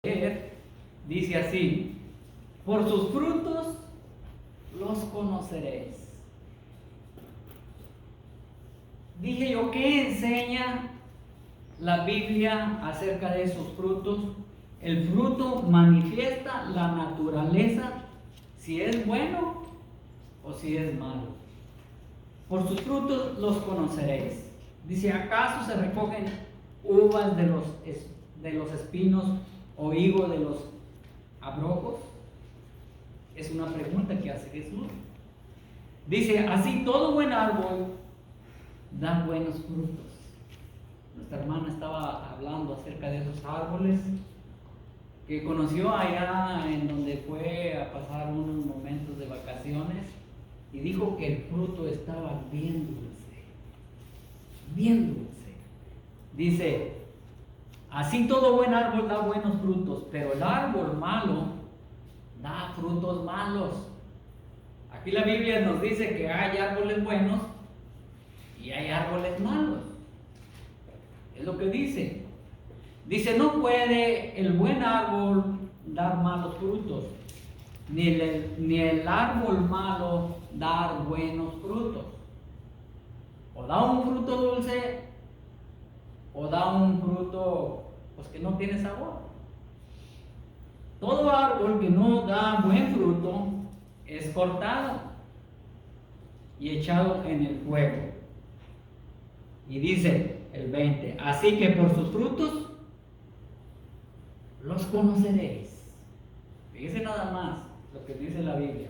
Dice así: por sus frutos los conoceréis. Dije yo, ¿qué enseña la Biblia acerca de esos frutos? El fruto manifiesta la naturaleza, si es bueno o si es malo. Por sus frutos los conoceréis. Dice, ¿acaso se recogen uvas de los espinos o higo de los abrojos? Es una pregunta que hace Jesús. Dice, así todo buen árbol da buenos frutos. Nuestra hermana estaba hablando acerca de esos árboles que conoció allá en donde fue a pasar unos momentos de vacaciones, y dijo que el fruto estaba bien dulce, bien dulce. Dice, así todo buen árbol da buenos frutos, pero el árbol malo da frutos malos. Aquí la Biblia nos dice que hay árboles buenos y hay árboles malos. Es lo que dice. Dice, no puede el buen árbol dar malos frutos, ni el árbol malo dar buenos frutos. O da un fruto dulce, o da un fruto pues que no tiene sabor. Todo árbol que no da buen fruto es cortado y echado en el fuego. Y dice el 20, así que por sus frutos los conoceréis. Fíjese nada más lo que dice la Biblia.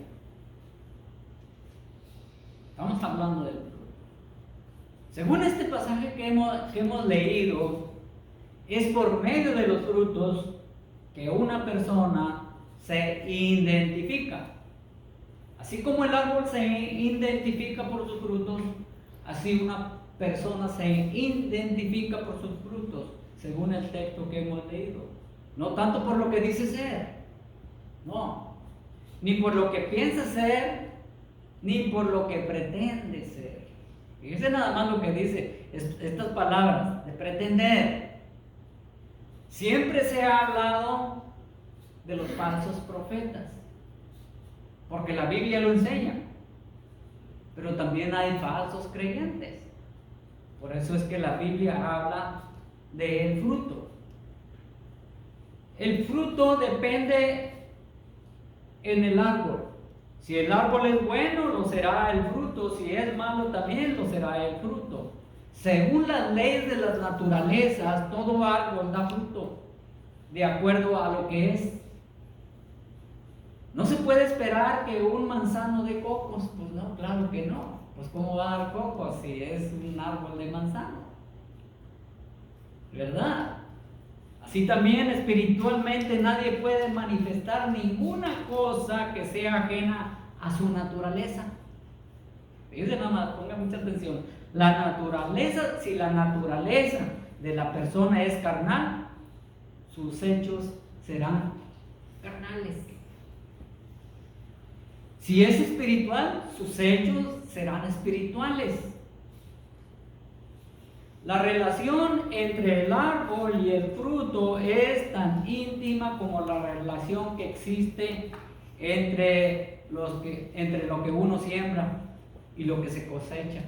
Estamos hablando del fruto. Según este pasaje que hemos leído, es por medio de los frutos que una persona se identifica. Así como el árbol se identifica por sus frutos, así una persona se identifica por sus frutos, según el texto que hemos leído. No tanto por lo que dice ser, no, ni por lo que piensa ser, ni por lo que pretende ser. Fíjese nada más lo que dice estas palabras de pretender. Siempre se ha hablado de los falsos profetas, porque la Biblia lo enseña, pero también hay falsos creyentes. Por eso es que la Biblia habla del fruto. El fruto depende en el árbol. Si el árbol es bueno, lo será el fruto. Si es malo, también lo será el fruto. Según las leyes de las naturalezas, todo árbol da fruto de acuerdo a lo que es. No se puede esperar que un manzano dé cocos. Pues no, claro que no. Pues ¿cómo va a dar cocos si es un árbol de manzano? ¿Verdad? Así también espiritualmente nadie puede manifestar ninguna cosa que sea ajena a su naturaleza. Fíjense nada más, pongan mucha atención. La naturaleza, si la naturaleza de la persona es carnal, sus hechos serán carnales. Si es espiritual, sus hechos serán espirituales. La relación entre el árbol y el fruto es tan íntima como la relación que existe entre lo que uno siembra y lo que se cosecha.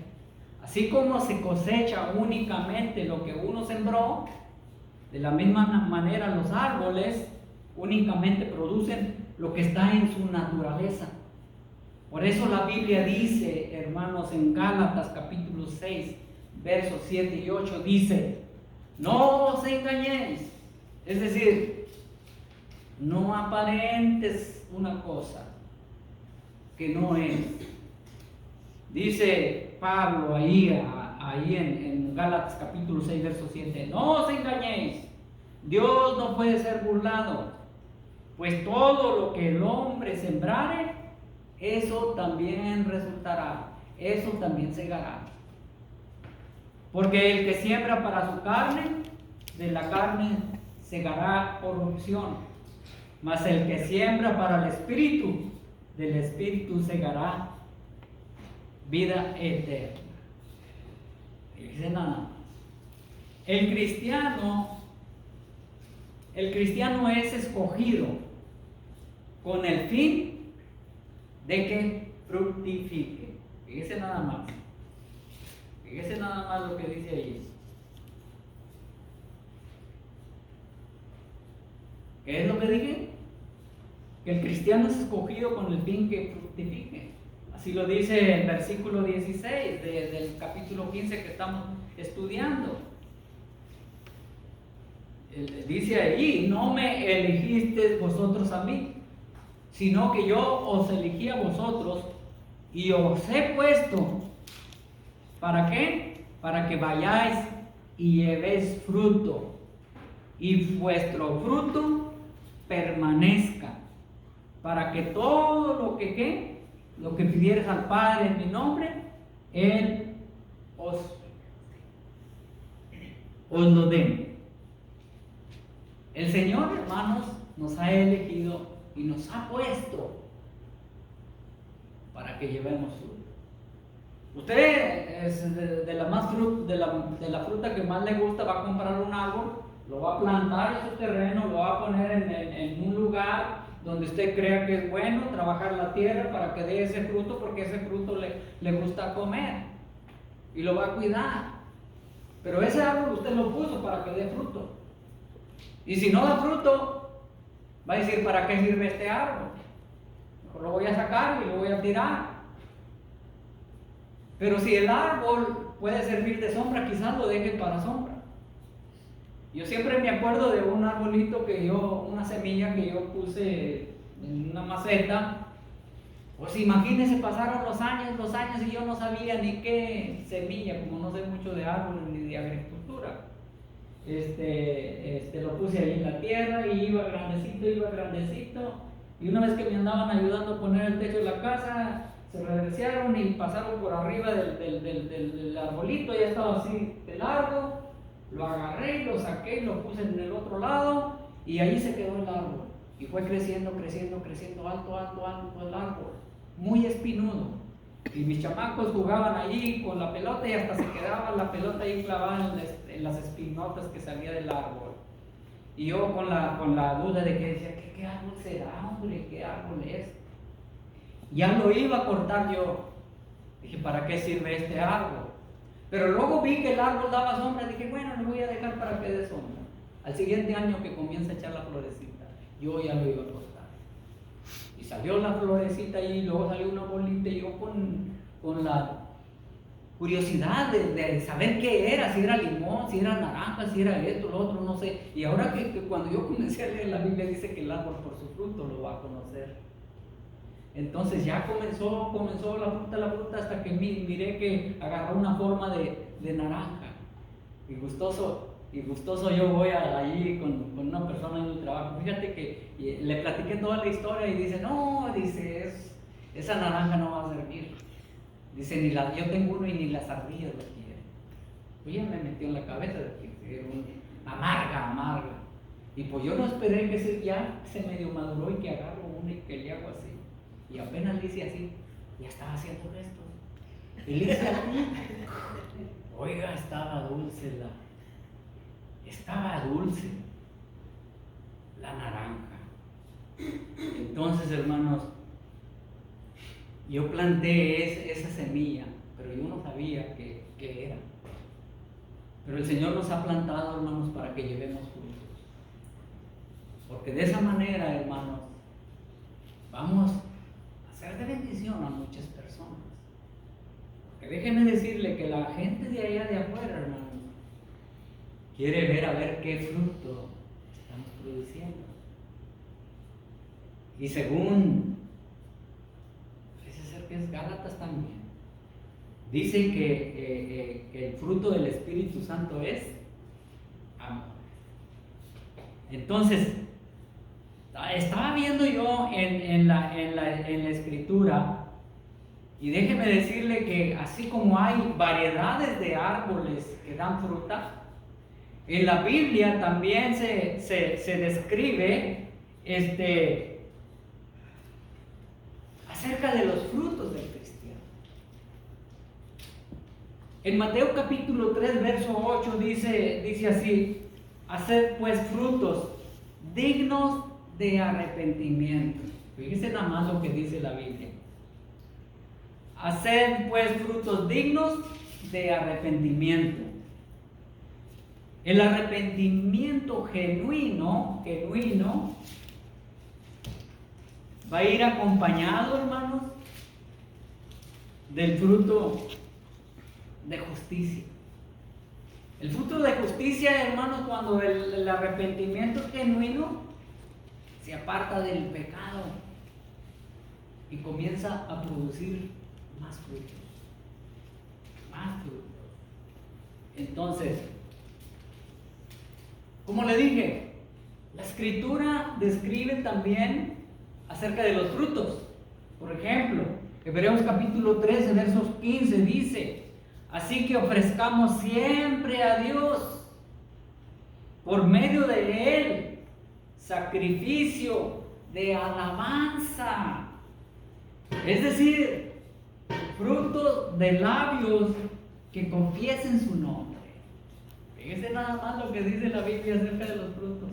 Así como se cosecha únicamente lo que uno sembró, de la misma manera los árboles únicamente producen lo que está en su naturaleza. Por eso la Biblia dice, hermanos, en Gálatas capítulo 6, versos 7 y 8, dice, no os engañéis, es decir, no aparentes una cosa que no es. Dice Pablo ahí en Gálatas capítulo 6, verso 7, no os engañéis, Dios no puede ser burlado, pues todo lo que el hombre sembrare, eso también resultará, eso también segará. Porque el que siembra para su carne, de la carne segará corrupción. Mas el que siembra para el Espíritu, del Espíritu segará vida eterna. Fíjense nada más. El cristiano el cristiano es escogido con el fin de que fructifique. Fíjese nada más. Fíjese nada más lo que dice ahí. ¿Qué es lo que dije? Que el cristiano es escogido con el fin que fructifique. Así lo dice el versículo 16 del capítulo 15 que estamos estudiando. Dice ahí, no me elegisteis vosotros a mí, sino que yo os elegí a vosotros y os he puesto. ¿Para qué? Para que vayáis y llevéis fruto, y vuestro fruto permanezca, para que todo lo que lo que pidieres al Padre en mi nombre, Él os lo dé. El Señor, hermanos, nos ha elegido y nos ha puesto para que llevemos fruto. Usted es de la fruta que más le gusta, va a comprar un árbol, lo va a plantar en su terreno, lo va a poner en un lugar donde usted crea que es bueno, trabajar la tierra para que dé ese fruto, porque ese fruto le gusta comer y lo va a cuidar. Pero ese árbol usted lo puso para que dé fruto. Y si no da fruto, va a decir, ¿para qué sirve este árbol? Mejor lo voy a sacar y lo voy a tirar. Pero si el árbol puede servir de sombra, quizás lo deje para sombra. Yo siempre me acuerdo de un arbolito una semilla que yo puse en una maceta. Pues imagínense, pasaron los años y yo no sabía ni qué semilla, como no sé mucho de árboles ni de agricultura. Lo puse ahí en la tierra y iba grandecito. Y una vez que me andaban ayudando a poner el techo de la casa, se regresaron y pasaron por arriba del arbolito, ya estaba así de largo. Lo agarré, lo saqué y lo puse en el otro lado y ahí se quedó el árbol. Y fue creciendo, alto el árbol, muy espinudo. Y mis chamacos jugaban allí con la pelota y hasta se quedaba la pelota ahí clavada en las espinotas que salía del árbol. Y yo con la duda de que decía, ¿qué árbol será, hombre? ¿Qué árbol es? Ya lo iba a cortar yo. Dije, ¿para qué sirve este árbol? Pero luego vi que el árbol daba sombra, dije, bueno, lo voy a dejar para que dé sombra. Al siguiente año que comienza a echar la florecita, yo ya lo iba a cortar. Y salió la florecita y luego salió una bolita y yo con la curiosidad de saber qué era, si era limón, si era naranja, si era esto, lo otro, no sé. Y ahora que cuando yo comencé a leer la Biblia dice que el árbol por su fruto lo va a conocer. Entonces ya comenzó la fruta hasta que miré que agarró una forma de naranja. Y gustoso yo voy allí con una persona en el trabajo. Fíjate que le platiqué toda la historia y dice, no, esa naranja no va a servir. Dice, yo tengo uno y ni las ardillas lo quieren. Pues ya me metió en la cabeza de que era amarga. Y pues yo no esperé que ya se medio maduró y que agarro uno y que le hago así. Y apenas le hice así, ya estaba haciendo esto. Y le hice así. Oiga, estaba dulce la naranja. Entonces, hermanos, yo planté esa semilla, pero yo no sabía qué era. Pero el Señor nos ha plantado, hermanos, para que llevemos frutos. Porque de esa manera, hermanos, vamos ser de bendición a muchas personas. Porque déjenme decirle que la gente de allá de afuera, hermanos, quiere ver qué fruto estamos produciendo. Y según parece ser que es Gálatas también, dice que el fruto del Espíritu Santo es amor. Entonces, estaba viendo yo en la escritura, y déjeme decirle que así como hay variedades de árboles que dan fruta, en la Biblia también se describe acerca de los frutos del cristiano. En Mateo capítulo 3, verso 8 dice así: haced pues frutos dignos de arrepentimiento. Fíjese nada más lo que dice la Biblia. Haced pues frutos dignos de arrepentimiento. El arrepentimiento genuino va a ir acompañado, hermanos, del fruto de justicia. El fruto de justicia, hermanos, cuando el arrepentimiento genuino se aparta del pecado y comienza a producir más frutos. Más frutos. Entonces, como le dije, la Escritura describe también acerca de los frutos. Por ejemplo, Hebreos capítulo 13, versos 15 dice: así que ofrezcamos siempre a Dios, por medio de Él, sacrificio de alabanza. Es decir, frutos de labios que confiesen su nombre. Fíjese nada más lo que dice la Biblia acerca de los frutos.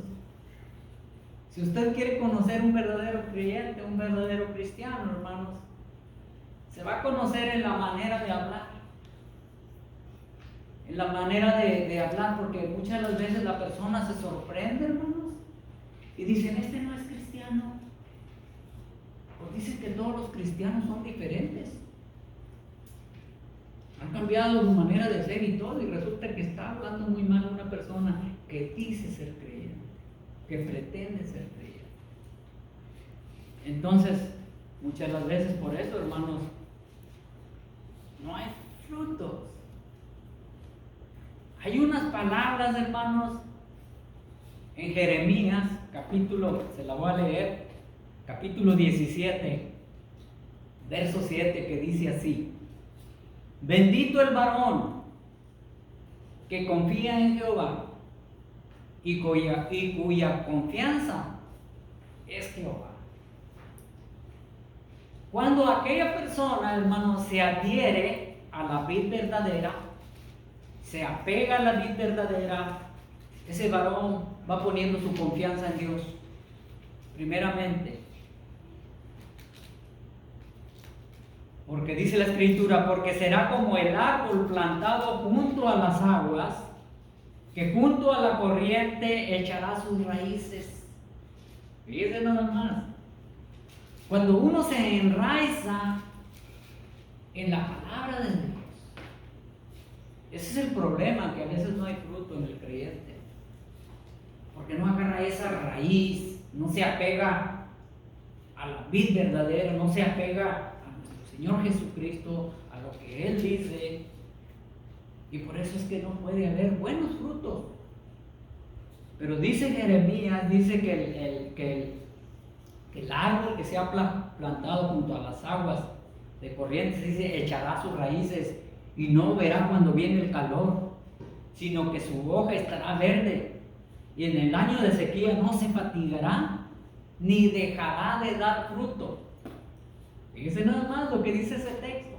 Si usted quiere conocer un verdadero creyente, un verdadero cristiano, hermanos, se va a conocer en la manera de hablar. En la manera de hablar, porque muchas de las veces la persona se sorprende, hermanos, y dicen: este no es cristiano. O dicen que todos los cristianos son diferentes. Han cambiado su manera de ser y todo, y resulta que está hablando muy mal una persona que dice ser creyente, que pretende ser creyente. Entonces, muchas de las veces por eso, hermanos, no hay frutos. Hay unas palabras, hermanos, en Jeremías, se la voy a leer, capítulo 17, verso 7, que dice así: bendito el varón que confía en Jehová y cuya confianza es Jehová. Cuando aquella persona, hermano, se adhiere a la vid verdadera, se apega a la vid verdadera, ese varón va poniendo su confianza en Dios, primeramente. Porque dice la Escritura: porque será como el árbol plantado junto a las aguas, que junto a la corriente echará sus raíces. Fíjense nada más. Cuando uno se enraiza en la palabra de Dios, ese es el problema, que a veces no hay fruto en el creyente. Porque no agarra esa raíz, no se apega a la vid verdadera, no se apega Señor Jesucristo, a lo que Él dice, y por eso es que no puede haber buenos frutos. Pero dice Jeremías, dice que el árbol que se ha plantado junto a las aguas de corrientes, dice, echará sus raíces y no verá cuando viene el calor, sino que su hoja estará verde, y en el año de sequía no se fatigará, ni dejará de dar fruto. Fíjense nada más lo que dice ese texto.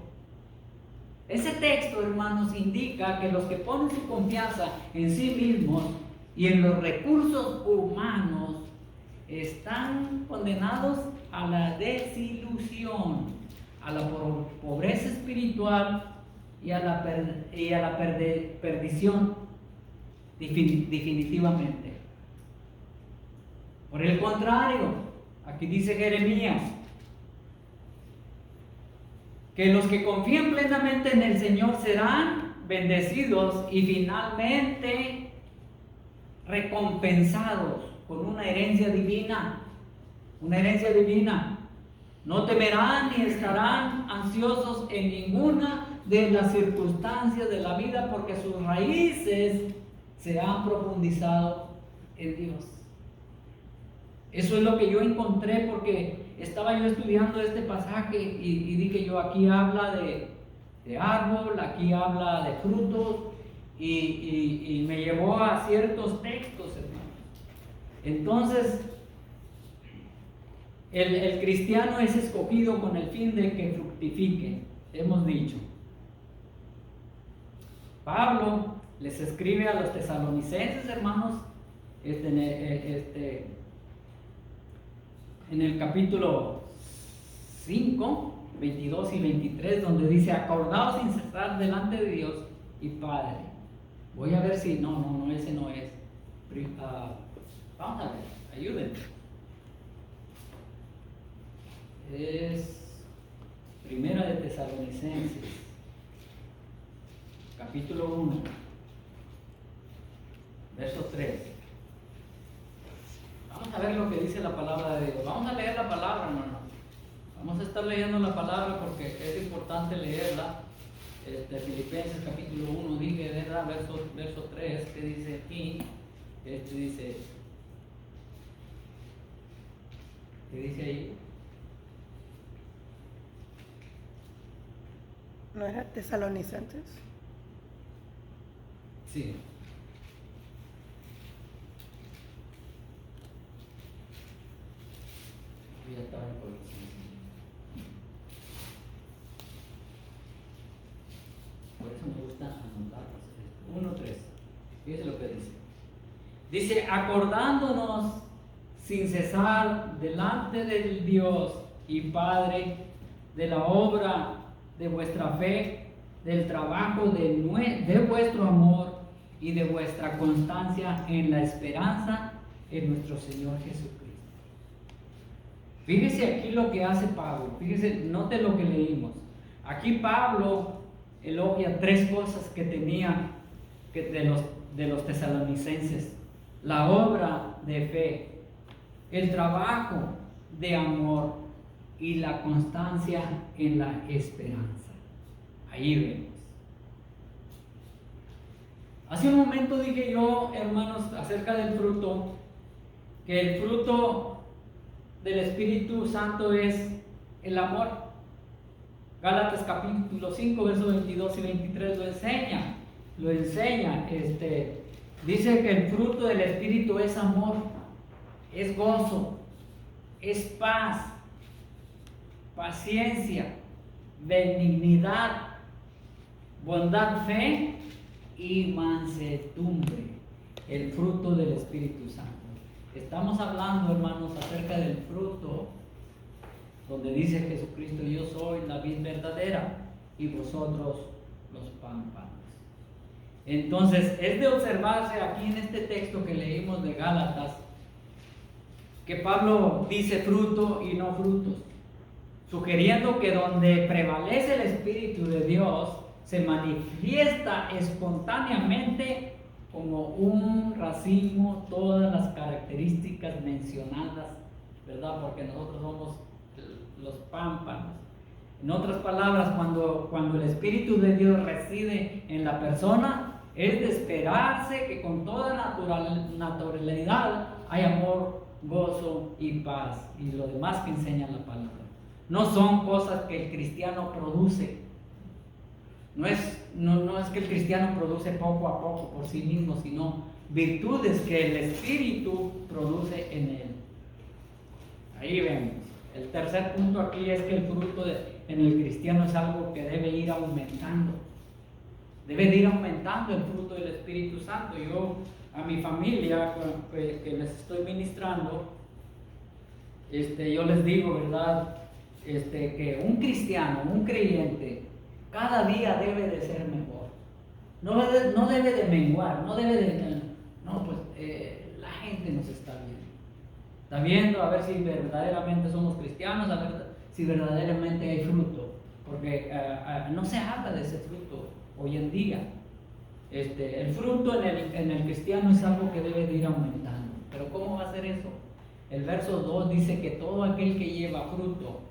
Ese texto, hermanos, indica que los que ponen su confianza en sí mismos y en los recursos humanos están condenados a la desilusión, a la pobreza espiritual y a la perdición, definitivamente. Por el contrario, aquí dice Jeremías que los que confían plenamente en el Señor serán bendecidos y finalmente recompensados con una herencia divina. Una herencia divina. No temerán ni estarán ansiosos en ninguna de las circunstancias de la vida, porque sus raíces se han profundizado en Dios. Eso es lo que yo encontré, porque estaba yo estudiando este pasaje y dije yo: aquí habla de árbol, aquí habla de frutos, y me llevó a ciertos textos, hermanos. Entonces, el cristiano es escogido con el fin de que fructifique, hemos dicho. Pablo les escribe a los tesalonicenses, hermanos, en el capítulo 5, 22 y 23, donde dice: acordaos sin cesar delante de Dios y Padre. Voy a ver si, no, ese no es. Vamos a ver, ayúdenme. Es Primera de Tesalonicenses, capítulo 1, verso 3. Vamos a ver lo que dice la palabra de Dios. Vamos a leer la palabra, hermano. Vamos a estar leyendo la palabra porque es importante leerla. Filipenses capítulo 1, dije, ¿verdad? Verso 3, que dice aquí, dice, ¿qué dice ahí? ¿No era Tesalonicenses? Sí. Ya estaba en Colosenses. Por eso me gusta anotar 1:3. Fíjese lo que dice. Dice: acordándonos sin cesar delante del Dios y Padre de la obra de vuestra fe, del trabajo de vuestro amor y de vuestra constancia en la esperanza en nuestro Señor Jesucristo. Fíjese aquí lo que hace Pablo. Fíjese, note lo que leímos. Aquí Pablo elogia 3 cosas que tenía de los tesalonicenses: la obra de fe, el trabajo de amor y la constancia en la esperanza. Ahí vemos. Hace un momento dije yo, hermanos, acerca del fruto, que el fruto del Espíritu Santo es el amor. Gálatas capítulo 5, versos 22 y 23 lo enseña. Dice que el fruto del Espíritu es amor, es gozo, es paz, paciencia, benignidad, bondad, fe y mansedumbre. El fruto del Espíritu Santo. Estamos hablando, hermanos, acerca del fruto, donde dice Jesucristo: yo soy la vid verdadera y vosotros los pámpanos. Entonces, es de observarse aquí en este texto que leímos de Gálatas, que Pablo dice fruto y no frutos, sugiriendo que donde prevalece el Espíritu de Dios, se manifiesta espontáneamente como un racimo todas las características mencionadas, ¿verdad? Porque nosotros somos los pámpanos. En otras palabras, cuando el Espíritu de Dios reside en la persona, es de esperarse que con toda naturalidad hay amor, gozo y paz, y lo demás que enseña la palabra. No son cosas que el cristiano produce. No es que el cristiano produce poco a poco por sí mismo, sino virtudes que el Espíritu produce en él. Ahí vemos. El tercer punto aquí es que el fruto en el cristiano es algo que debe ir aumentando. Debe de ir aumentando el fruto del Espíritu Santo. Yo a mi familia que les estoy ministrando, yo les digo, ¿verdad? Que un cristiano, un creyente, cada día debe de ser mejor. No debe de menguar, no, pues la gente nos está viendo. Está viendo a ver si verdaderamente somos cristianos, a ver si verdaderamente hay fruto. Porque no se habla de ese fruto hoy en día. El fruto en el cristiano es algo que debe de ir aumentando. Pero ¿cómo va a ser eso? El verso 2 dice que todo aquel que lleva fruto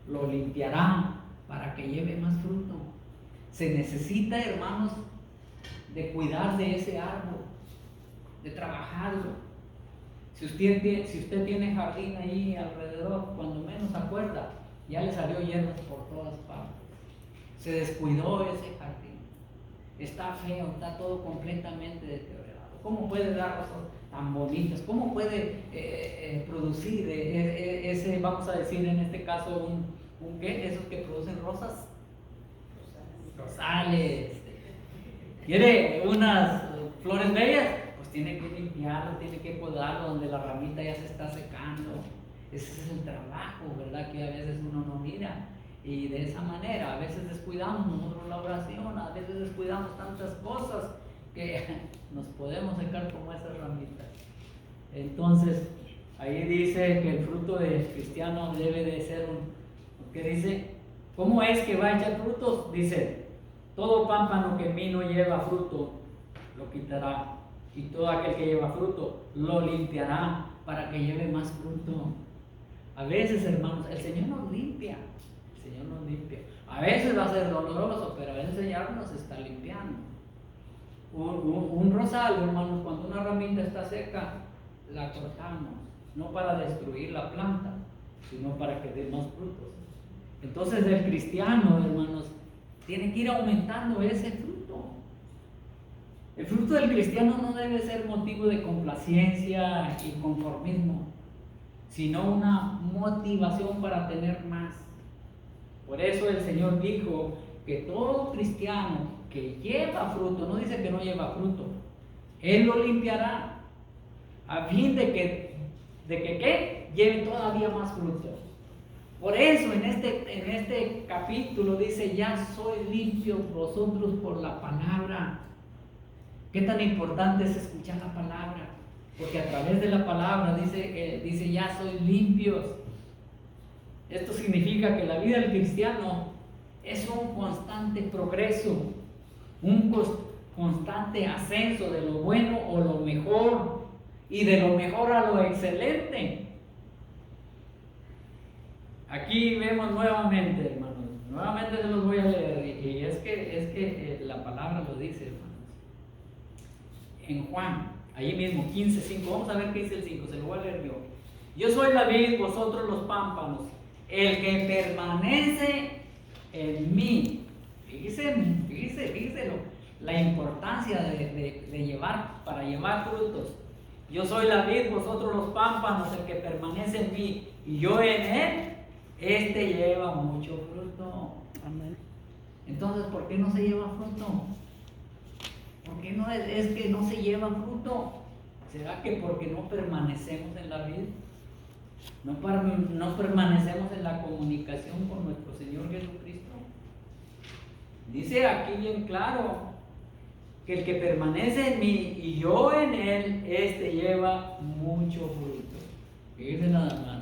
lo limpiará para que lleve más fruto. Se necesita, hermanos, de cuidar de ese árbol, de trabajarlo. Si usted tiene jardín ahí alrededor, cuando menos acuerda, ya le salió hierbas por todas partes. Se descuidó ese jardín. Está feo, está todo completamente deteriorado. ¿Cómo puede dar rosas tan bonitas? ¿Cómo puede producir ese, vamos a decir en este caso, un qué? Esos que producen rosas. Rosales. ¿Quiere unas flores bellas? Pues tiene que limpiarlo, tiene que podarlo donde la ramita ya se está secando. ese es el trabajo, ¿verdad? Que a veces uno no mira. Y de esa manera, a veces descuidamos nosotros la oración, a veces descuidamos tantas cosas que nos podemos secar como esas ramitas. Entonces, ahí dice que el fruto del cristiano debe de ser ¿qué dice? ¿Cómo es que va a echar frutos? Dice, todo pámpano que en mí no lleva fruto, lo quitará. Y todo aquel que lleva fruto, lo limpiará para que lleve más fruto. A veces, hermanos, el Señor nos limpia. El Señor nos limpia. A veces va a ser doloroso, pero el Señor nos está limpiando. Un rosal, hermanos, cuando una ramita está seca, la cortamos. No para destruir la planta, sino para que dé más frutos. Entonces el cristiano, hermanos, tiene que ir aumentando ese fruto. El fruto del cristiano no debe ser motivo de complacencia y conformismo, sino una motivación para tener más. Por eso el Señor dijo que todo cristiano que lleva fruto, no dice que no lleva fruto, Él lo limpiará a fin de que ¿qué? Lleve todavía más fruto. Por eso en este capítulo dice, ya sois limpios vosotros por la palabra. ¿Qué tan importante es escuchar la palabra? Porque a través de la palabra dice ya sois limpios. Esto significa que la vida del cristiano es un constante progreso, un constante ascenso de lo bueno o lo mejor y de lo mejor a lo excelente. Aquí vemos nuevamente, hermanos, nuevamente se los voy a leer y es que la palabra lo dice, hermanos. En Juan, ahí mismo, 15:5, vamos a ver qué dice el 5, se lo voy a leer yo. Yo soy la vid, vosotros los pámpanos, el que permanece en mí. Fíjese la importancia para llevar frutos. Yo soy la vid, vosotros los pámpanos, el que permanece en mí y yo en él, este lleva mucho fruto. Amén. Entonces, ¿por qué no se lleva fruto? ¿Por qué no es que no se lleva fruto? ¿Será que porque no permanecemos en la vida? ¿No permanecemos en la comunicación con nuestro Señor Jesucristo? Dice aquí bien claro que el que permanece en mí y yo en él, este lleva mucho fruto. Fíjense nada más.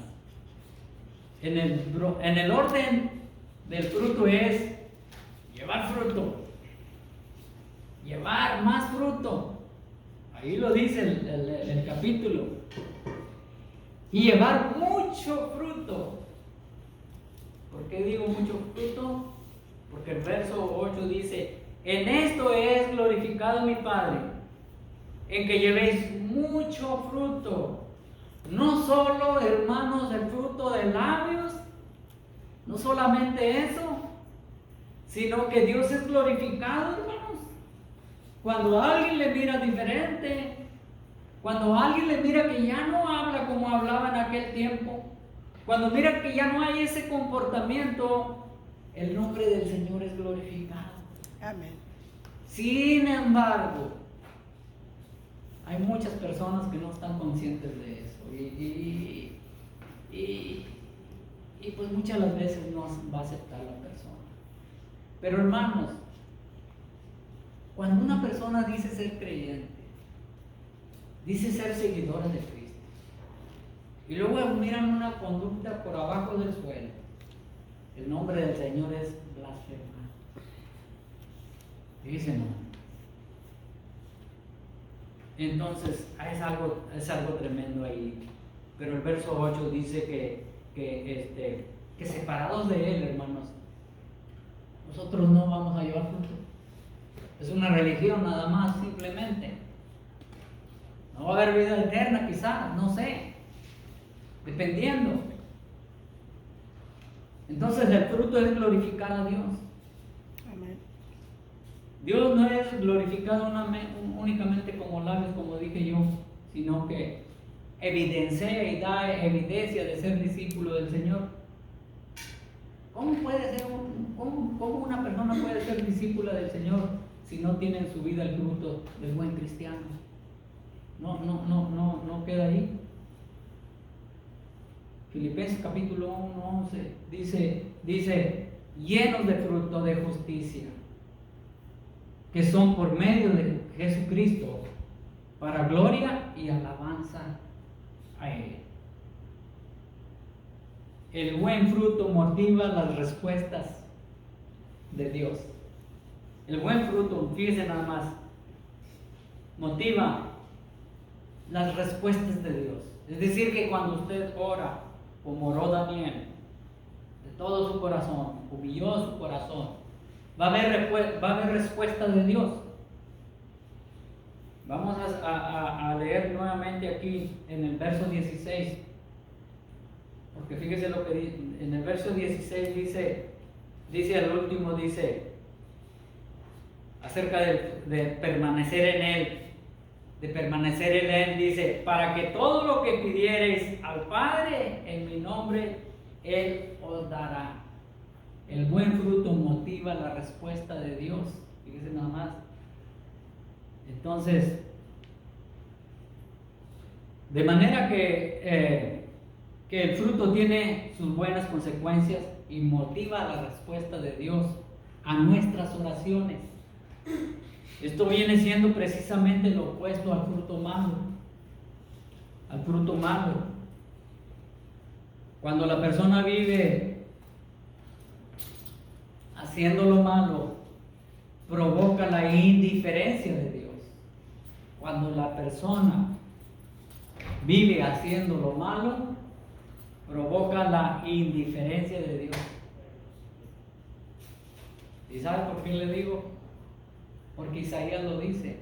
En el orden del fruto es llevar fruto, llevar más fruto. Ahí lo dice el capítulo. Y llevar mucho fruto. ¿Por qué digo mucho fruto? Porque el verso 8 dice, en esto es glorificado mi Padre, en que llevéis mucho fruto. No solo, hermanos, el fruto de labios, no solamente eso, sino que Dios es glorificado, hermanos. Cuando a alguien le mira diferente, cuando a alguien le mira que ya no habla como hablaba en aquel tiempo, cuando mira que ya no hay ese comportamiento, el nombre del Señor es glorificado. Amén. Sin embargo, hay muchas personas que no están conscientes de eso y pues muchas las veces no va a aceptar la persona. Pero hermanos, cuando una persona dice ser creyente, dice ser seguidora de Cristo, y luego miran una conducta por abajo del suelo, el nombre del Señor es blasfemar. Dicen, no. Entonces es algo tremendo ahí. Pero el verso 8 dice que separados de Él, hermanos, nosotros no vamos a llevar fruto. Es una religión nada más, simplemente. No va a haber vida eterna quizás, no sé, dependiendo. Entonces el fruto es glorificar a Dios. Amén. Dios no es glorificado únicamente como labios, como dije yo, sino que evidencia y da evidencia de ser discípulo del Señor. ¿Cómo una persona puede ser discípula del Señor si no tiene en su vida el fruto del buen cristiano? No queda ahí. Filipenses capítulo 1, 11, dice, llenos de fruto de justicia, que son por medio de Jesucristo, para gloria y alabanza a Él. El buen fruto motiva las respuestas de Dios. El buen fruto, fíjese nada más, motiva las respuestas de Dios. Es decir, que cuando usted ora, como oró Daniel, de todo su corazón, humilló su corazón, va a haber respuesta de Dios. Vamos a leer nuevamente aquí en el verso 16, porque fíjese lo que dice, en el verso 16 dice al último, dice acerca de permanecer en Él, dice, para que todo lo que pidiereis al Padre en mi nombre, Él os dará. El buen fruto motiva la respuesta de Dios, fíjese nada más. Entonces, de manera que el fruto tiene sus buenas consecuencias y motiva la respuesta de Dios a nuestras oraciones. Esto viene siendo precisamente lo opuesto al fruto malo. Al fruto malo. Cuando la persona vive haciendo lo malo, provoca la indiferencia de Dios. Cuando la persona vive haciendo lo malo, provoca la indiferencia de Dios. ¿Y sabe por qué le digo? Porque Isaías lo dice.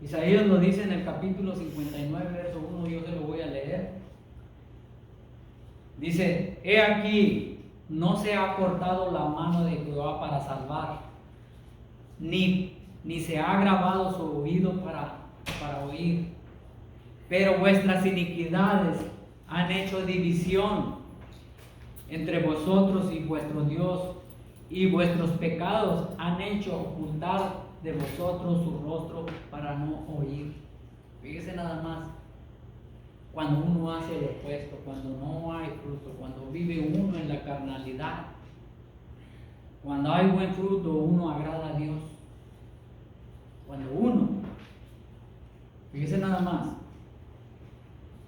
Isaías lo dice en el capítulo 59, verso 1, yo se lo voy a leer. Dice, he aquí, no se ha cortado la mano de Jehová para salvar, ni se ha agravado su oído para oír. Pero vuestras iniquidades han hecho división entre vosotros y vuestro Dios, y vuestros pecados han hecho ocultar de vosotros su rostro para no oír. Fíjese nada más, cuando uno hace lo opuesto, cuando no hay fruto, cuando vive uno en la carnalidad, cuando hay buen fruto, uno agrada a Dios. Cuando uno, fíjese nada más,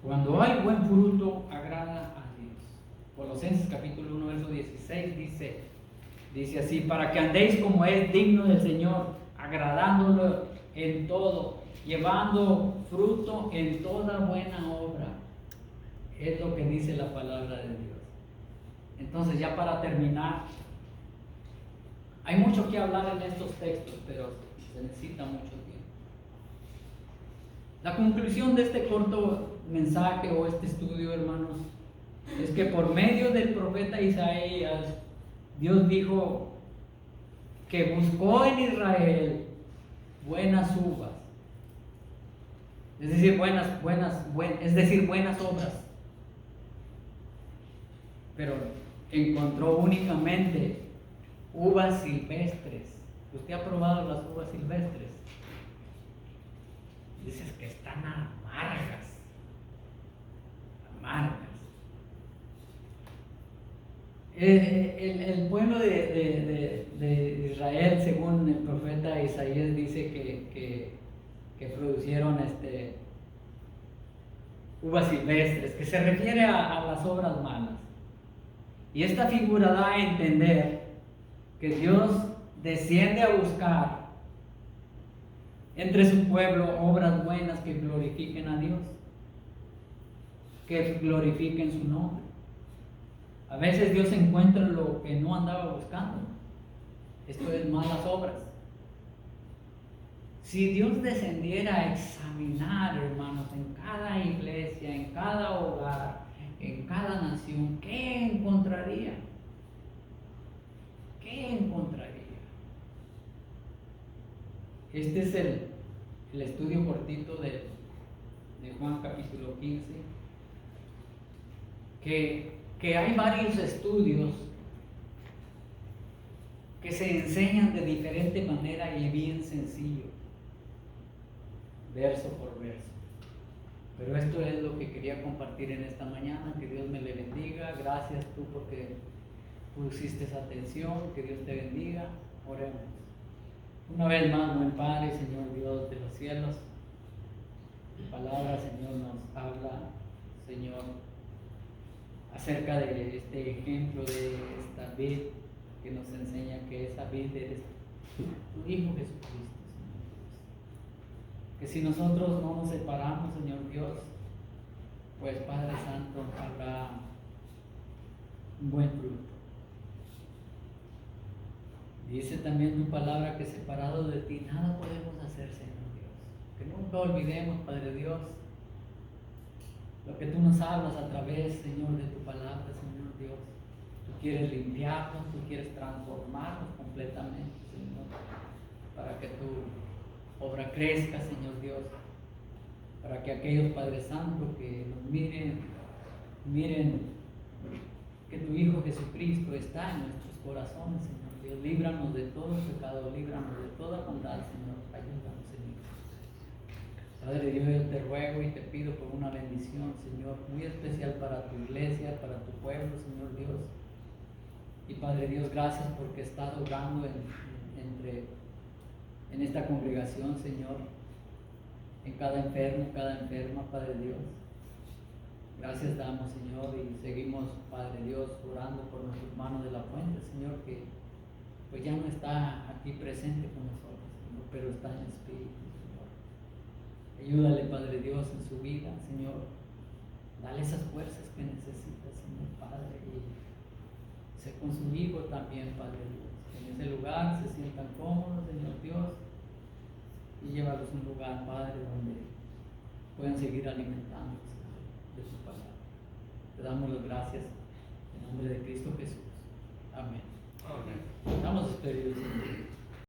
cuando hay buen fruto, agrada a Dios. Colosenses capítulo 1, verso 16 dice así, para que andéis como es digno del Señor, agradándolo en todo, llevando fruto en toda buena obra. Es lo que dice la palabra de Dios. Entonces, ya para terminar, hay mucho que hablar en estos textos, pero se necesita mucho tiempo. La conclusión de este corto mensaje o este estudio, hermanos, es que por medio del profeta Isaías, Dios dijo que buscó en Israel buenas uvas, es decir, buenas obras, pero encontró únicamente uvas silvestres. ¿Usted ha probado las uvas silvestres? Dices que están amargas. El pueblo de Israel, según el profeta Isaías, dice que producieron uvas silvestres, que se refiere a las obras malas. Y esta figura da a entender que Dios desciende a buscar entre su pueblo obras buenas que glorifiquen a Dios, que glorifiquen su nombre. A veces Dios encuentra lo que no andaba buscando. Esto es malas obras. Si Dios descendiera a examinar, hermanos, en cada iglesia, en cada hogar, en cada nación, ¿qué encontraría? ¿Qué encontraría? Este es el estudio cortito de Juan capítulo 15, que hay varios estudios que se enseñan de diferente manera y bien sencillo, verso por verso. Pero esto es lo que quería compartir en esta mañana. Que Dios me le bendiga. Gracias tú porque pusiste esa atención. Que Dios te bendiga. Oremos. Una vez más, buen Padre, Señor Dios de los cielos, tu palabra, Señor, nos habla, Señor, acerca de este ejemplo de esta vid que nos enseña que esa vid eres tu Hijo Jesucristo, Señor Dios. Que si nosotros no nos separamos, Señor Dios, pues Padre Santo, habrá un buen fruto. Dice también tu palabra que separado de ti nada podemos hacer, Señor Dios. Que nunca olvidemos, Padre Dios, lo que tú nos hablas a través, Señor, de tu palabra, Señor Dios. Tú quieres limpiarnos, tú quieres transformarnos completamente, Señor, para que tu obra crezca, Señor Dios. Para que aquellos, Padre Santo, que nos miren que tu Hijo Jesucristo está en nuestros corazones, Señor Dios. Líbranos de todo pecado, líbranos de toda maldad, Señor. Ayúdanos, Señor. Padre Dios, yo te ruego y te pido por una bendición, Señor, muy especial para tu iglesia, para tu pueblo, Señor Dios. Y Padre Dios, gracias porque estás obrando en esta congregación, Señor, en cada enfermo, cada enferma, Padre Dios. Gracias damos, Señor, y seguimos, Padre Dios, orando por nuestro hermano de la Fuente, Señor, que pues ya no está aquí presente con nosotros, Señor, pero está en espíritu, Señor. Ayúdale, Padre Dios, en su vida, Señor. Dale esas fuerzas que necesita, Señor Padre, y sé con su hijo también, Padre Dios. Que en ese lugar se sientan cómodos, Señor Dios, y llévalos a un lugar, Padre, donde puedan seguir alimentándose de su palabra. Te damos las gracias en nombre de Cristo Jesús. Amén. Amén. Estamos despedidos.